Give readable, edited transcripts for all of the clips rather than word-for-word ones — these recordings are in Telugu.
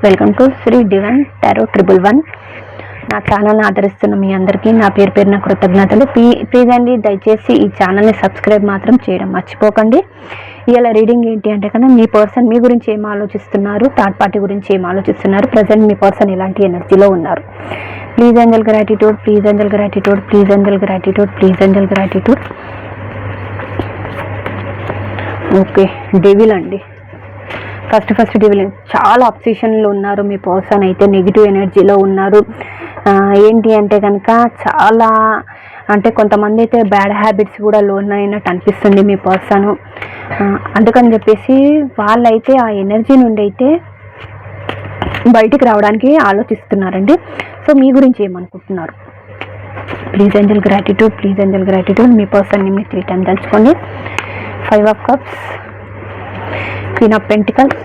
Welcome to Shri divine tarot 111. నా ఛానల్ని ఆదరిస్తున్న మీ అందరికీ నా పేరున కృతజ్ఞతలు. ప్లీజ్ అండి, దయచేసి ఈ ఛానల్ని సబ్స్క్రైబ్ మాత్రం చేయడం మర్చిపోకండి. ఇలా రీడింగ్ ఏంటి అంటే కన్నా మీ పర్సన్ మీ గురించి ఏం ఆలోచిస్తున్నారు, థర్డ్ పార్టీ గురించి ఏం ఆలోచిస్తున్నారు, ప్రజెంట్ మీ పర్సన్ ఎలాంటి ఎనర్జీలో ఉన్నారు. Please Angel gratitude, please Angel gratitude, please Angel gratitude, please Angel gratitude. Okay, devil అండి. ఫస్ట్ డెవిల్ చాలా అబ్సెషన్లో ఉన్నారు మీ పర్సన్ అయితే, నెగిటివ్ ఎనర్జీలో ఉన్నారు. ఏంటి అంటే కనుక చాలా అంటే కొంతమంది అయితే బ్యాడ్ హ్యాబిట్స్ కూడా లోన్ అయినట్టు అనిపిస్తుంది మీ పర్సన్. అందుకని చెప్పేసి వాళ్ళైతే ఆ ఎనర్జీ నుండి అయితే బయటికి రావడానికి ఆలోచిస్తున్నారండి. సో మీ గురించి ఏమనుకుంటున్నారు? Please Angel gratitude, please Angel gratitude. Me person me 3 times తలుచుకోండి. 5 of cups, Queen of Pentacles,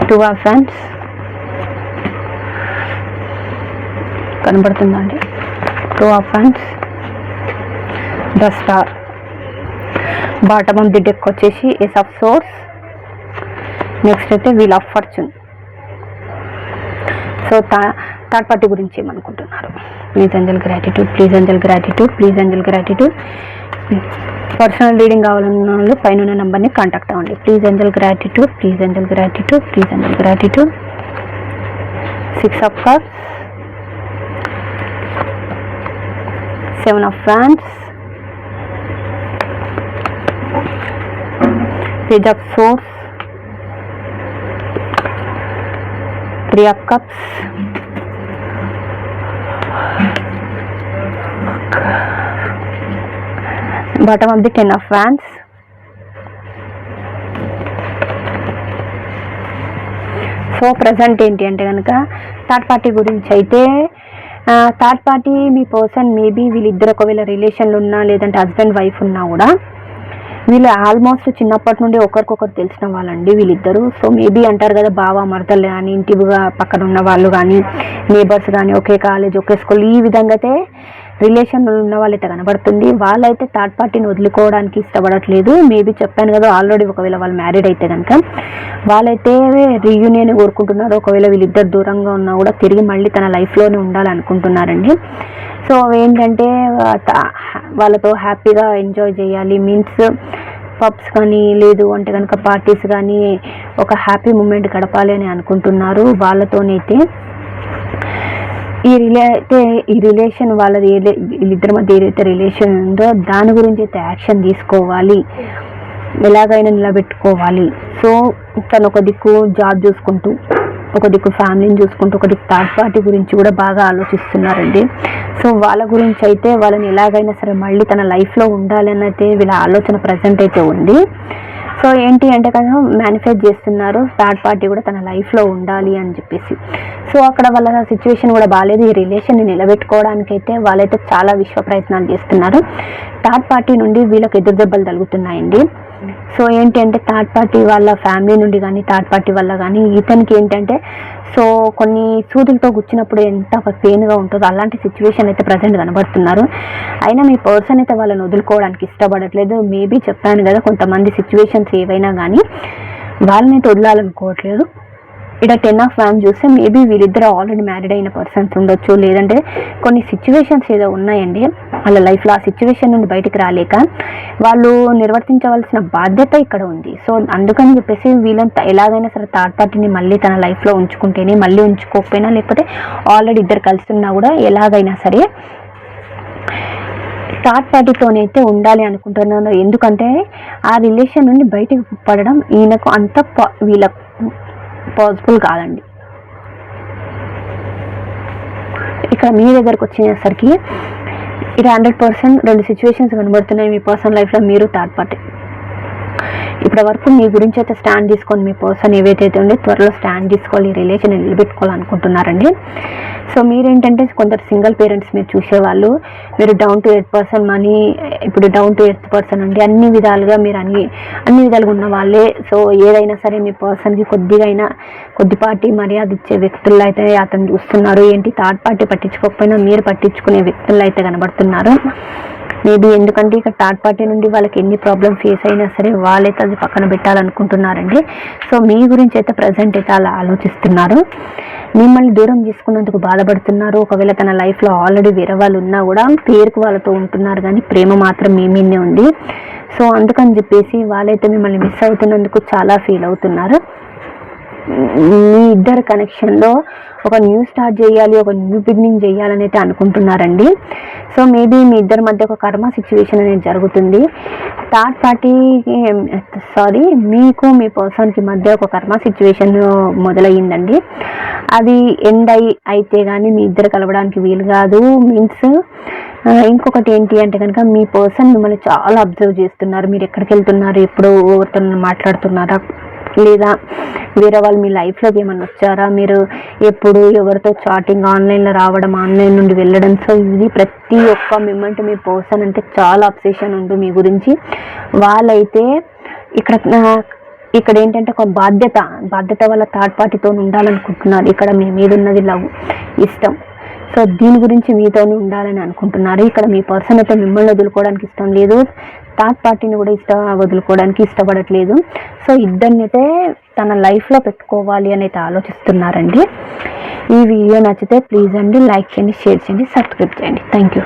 2 of Wands కనబడుతుందండి. 2 of Wands, The Star. Bottom of the deck వచ్చేసి Ace of Swords. నెక్స్ట్ అయితే Wheel of Fortune. So third party గురించి ఏమనుకుంటున్నారు? Please Angel gratitude, please Angel gratitude, please Angel gratitude. Personal reading కావాలన్న వాళ్ళు పైన ఉన్న నెంబర్ని కాంటాక్ట్ అవ్వండి. Please Angel gratitude, please Angel gratitude, please Angel gratitude. 6 of Cups, 7 of Wands, Page of Swords, 3 of Cups, bottom of the 10 of Wands. So present ఏంటి అంటే కనుక థర్డ్ పార్టీ గురించి అయితే, థర్డ్ పార్టీ మీ పర్సన్ మేబీ వీళ్ళిద్దరు ఒకవేళ రిలేషన్లు ఉన్నా లేదంటే హస్బెండ్ వైఫ్ ఉన్నా కూడా వీళ్ళు ఆల్మోస్ట్ చిన్నప్పటి నుండి ఒకరికొకరు తెలిసిన వాళ్ళండి వీళ్ళిద్దరు. సో మేబీ అంటారు కదా బావ మరదలు కానీ ఇంటిగా పక్కన ఉన్న వాళ్ళు కానీ నేబర్స్ కానీ ఒకే కాలేజ్ ఒకే స్కూల్ ఈ విధంగా అయితే రిలేషన్ ఉన్న వాళ్ళైతే కనబడుతుంది. వాళ్ళైతే థర్డ్ పార్టీని వదులుకోవడానికి ఇష్టపడట్లేదు. మేబీ చెప్పాను కదా ఆల్రెడీ ఒకవేళ వాళ్ళు మ్యారీడ్ అయితే కనుక వాళ్ళైతే రీయూనియన్ కోరుకుంటున్నారు. ఒకవేళ వీళ్ళిద్దరు దూరంగా ఉన్నా కూడా తిరిగి మళ్ళీ తన లైఫ్లోనే ఉండాలనుకుంటున్నారండి. సో ఏంటంటే వాళ్ళతో హ్యాపీగా ఎంజాయ్ చేయాలి, మీన్స్ పబ్స్ కానీ లేదు అంటే కనుక పార్టీస్ కానీ ఒక హ్యాపీ మూమెంట్ గడపాలి అని అనుకుంటున్నారు. వాళ్ళతోనైతే ఈ రిలేషన్ వాళ్ళది వీళ్ళిద్దరి మధ్య ఏదైతే రిలేషన్ ఉందో దాని గురించి అయితే యాక్షన్ తీసుకోవాలి, ఎలాగైనా నిలబెట్టుకోవాలి. సో తను ఒక దిక్కు జాబ్ చూసుకుంటూ, ఒక దిక్కు ఫ్యామిలీని చూసుకుంటూ, ఒక దిక్కు థర్డ్ పార్టీ గురించి కూడా బాగా ఆలోచిస్తున్నారండి. సో వాళ్ళ గురించి అయితే వాళ్ళని ఎలాగైనా సరే మళ్ళీ తన లైఫ్లో ఉండాలని అయితే వీళ్ళ ఆలోచన ప్రజెంట్ అయితే ఉంది. సో ఏంటి అంటే కనుక మేనిఫెస్ట్ చేస్తున్నారు థర్డ్ పార్టీ కూడా తన లైఫ్లో ఉండాలి అని చెప్పేసి. సో అక్కడ వాళ్ళ సిచ్యువేషన్ కూడా బాగాలేదు. ఈ రిలేషన్ని నిలబెట్టుకోవడానికైతే వాళ్ళైతే చాలా విశ్వ ప్రయత్నాలు చేస్తున్నారు. థర్డ్ పార్టీ నుండి వీళ్ళకి ఎదురు దెబ్బలు తగులుతున్నాయండి. సో ఏంటి అంటే థర్డ్ పార్టీ వాళ్ళ ఫ్యామిలీ నుండి కానీ థర్డ్ పార్టీ వల్ల కానీ ఇతనికి ఏంటంటే సో కొన్ని సూదులతో గుచ్చినప్పుడు ఎంత పెయిన్గా ఉంటుందో అలాంటి సిచ్యువేషన్ అయితే ప్రజెంట్ కనబడుతున్నారు. అయినా మీ పర్సన్ అయితే వాళ్ళని వదులుకోవడానికి ఇష్టపడట్లేదు. మేబీ చెప్పాను కదా కొంతమంది సిచ్యువేషన్స్ ఏవైనా కానీ వాళ్ళనైతే వదలాలనుకోవట్లేదు. ఇక్కడ 10 of Wands చూస్తే మేబీ వీళ్ళిద్దరు ఆల్రెడీ మ్యారీడ్ అయిన పర్సన్స్ ఉండొచ్చు, లేదంటే కొన్ని సిచ్యువేషన్స్ ఏదో ఉన్నాయండి వాళ్ళ లైఫ్లో. ఆ సిచ్యువేషన్ నుండి బయటికి రాలేక వాళ్ళు నిర్వర్తించవలసిన బాధ్యత ఇక్కడ ఉంది. సో అందుకని చెప్పేసి వీళ్ళని ఎలాగైనా సరే థర్డ్ పార్టీని మళ్ళీ తన లైఫ్లో ఉంచుకుంటేనే, మళ్ళీ ఉంచుకోకపోయినా లేకపోతే ఆల్రెడీ ఇద్దరు కలిసి ఉన్నా కూడా ఎలాగైనా సరే థర్డ్ పార్టీతోనైతే ఉండాలి అనుకుంటున్నాను. ఎందుకంటే ఆ రిలేషన్ నుండి బయటికి పడడం ఈయనకు అంత వీళ్ళ పాసిబుల్ కాదండి. ఇక్కడ మీ దగ్గరకు వచ్చేసరికి ఇది 100% 2 సిచ్యువేషన్స్ కనబడుతున్నాయి మీ పర్సనల్ లైఫ్లో. మీరు థర్డ్ పార్టీ ఇప్పటి వరకు మీ గురించి అయితే స్టాండ్ తీసుకొని మీ పర్సన్ ఏవైతే ఉండే త్వరలో స్టాండ్ తీసుకోవాలి, ఈ రిలేషన్ నిలబెట్టుకోవాలనుకుంటున్నారండి. సో మీరేంటంటే కొందరు సింగిల్ పేరెంట్స్ మీరు చూసేవాళ్ళు, మీరు down to earth person money ఇప్పుడు డౌన్ టు ఎర్త్ పర్సన్ అండి. అన్ని విధాలుగా మీరు అన్ని విధాలుగా ఉన్న వాళ్ళే. సో ఏదైనా సరే మీ పర్సన్కి కొద్దిపాటి మర్యాద ఇచ్చే వ్యక్తుల్లో అయితే అతను చూస్తున్నారు. ఏంటి థర్డ్ పార్టీ పట్టించుకోకపోయినా మీరు పట్టించుకునే వ్యక్తుల్లో అయితే కనబడుతున్నారు. మేబీ ఎందుకంటే ఇక థర్డ్ పార్టీ నుండి వాళ్ళకి ఎన్ని ప్రాబ్లం ఫేస్ అయినా సరే వాళ్ళైతే అది పక్కన పెట్టాలనుకుంటున్నారండి. సో మీ గురించి అయితే ప్రజెంట్ అయితే అలా ఆలోచిస్తున్నారు. మిమ్మల్ని దూరం చేసుకున్నందుకు బాధపడుతున్నారు. ఒకవేళ తన లైఫ్లో ఆల్రెడీ వేరే వాళ్ళు ఉన్నా కూడా పేరుకు వాళ్ళతో ఉంటున్నారు, కానీ ప్రేమ మాత్రం మీ మీదనే ఉంది. సో అందుకని చెప్పేసి వాళ్ళైతే మిమ్మల్ని మిస్ అవుతున్నందుకు చాలా ఫీల్ అవుతున్నారు. మీ ఇద్దరు కనెక్షన్లో ఒక న్యూ స్టార్ట్ చేయాలి, ఒక న్యూ బిగినింగ్ చేయాలని అయితే అనుకుంటున్నారండి. సో మేబీ మీ ఇద్దరి మధ్య ఒక కర్మ సిచ్యువేషన్ అనేది జరుగుతుంది. థర్డ్ పార్టీ మీకు మీ పర్సన్కి మధ్య ఒక కర్మ సిచ్యువేషన్ మొదలయ్యిందండి. అది ఎండ్ అయితే కానీ మీ ఇద్దరు కలవడానికి వీలు కాదు. మీన్స్ ఇంకొకటి ఏంటి అంటే కనుక మీ పర్సన్ మిమ్మల్ని చాలా అబ్జర్వ్ చేస్తున్నారు. మీరు ఎక్కడికి వెళ్తున్నారు, ఎప్పుడు ఎవరితో మాట్లాడుతున్నారా, లేదా వేరే వాళ్ళు మీ లైఫ్లోకి ఏమన్నా వచ్చారా, మీరు ఎప్పుడు ఎవరితో చాటింగ్, ఆన్లైన్లో రావడం, ఆన్లైన్ నుండి వెళ్ళడం. సో ఇది ప్రతి ఒక్క మూమెంట్ మీ పర్సన్ అంటే చాలా అబ్సెషన్ ఉంది మీ గురించి. వాళ్ళైతే ఇక్కడ ఏంటంటే ఒక బాధ్యత వాళ్ళ థర్డ్ పార్టీతో ఉండాలనుకుంటున్నారు. ఇక్కడ మీ మీద ఉన్నది లవ్, ఇష్టం. సో దీని గురించి మీతోనే ఉండాలని అనుకుంటున్నారు. ఇక్కడ మీ పర్సన్ అయితే మిమ్మల్ని వదులుకోవడానికి ఇష్టం లేదు, థర్డ్ పార్టీని కూడా వదులుకోవడానికి ఇష్టపడట్లేదు. సో ఇద్దరిని అయితే తన లైఫ్లో పెట్టుకోవాలి అని అయితే ఆలోచిస్తున్నారండి. ఈ వీడియో నచ్చితే ప్లీజ్ అండి లైక్ చేయండి, షేర్ చేయండి, సబ్స్క్రైబ్ చేయండి. Thank you.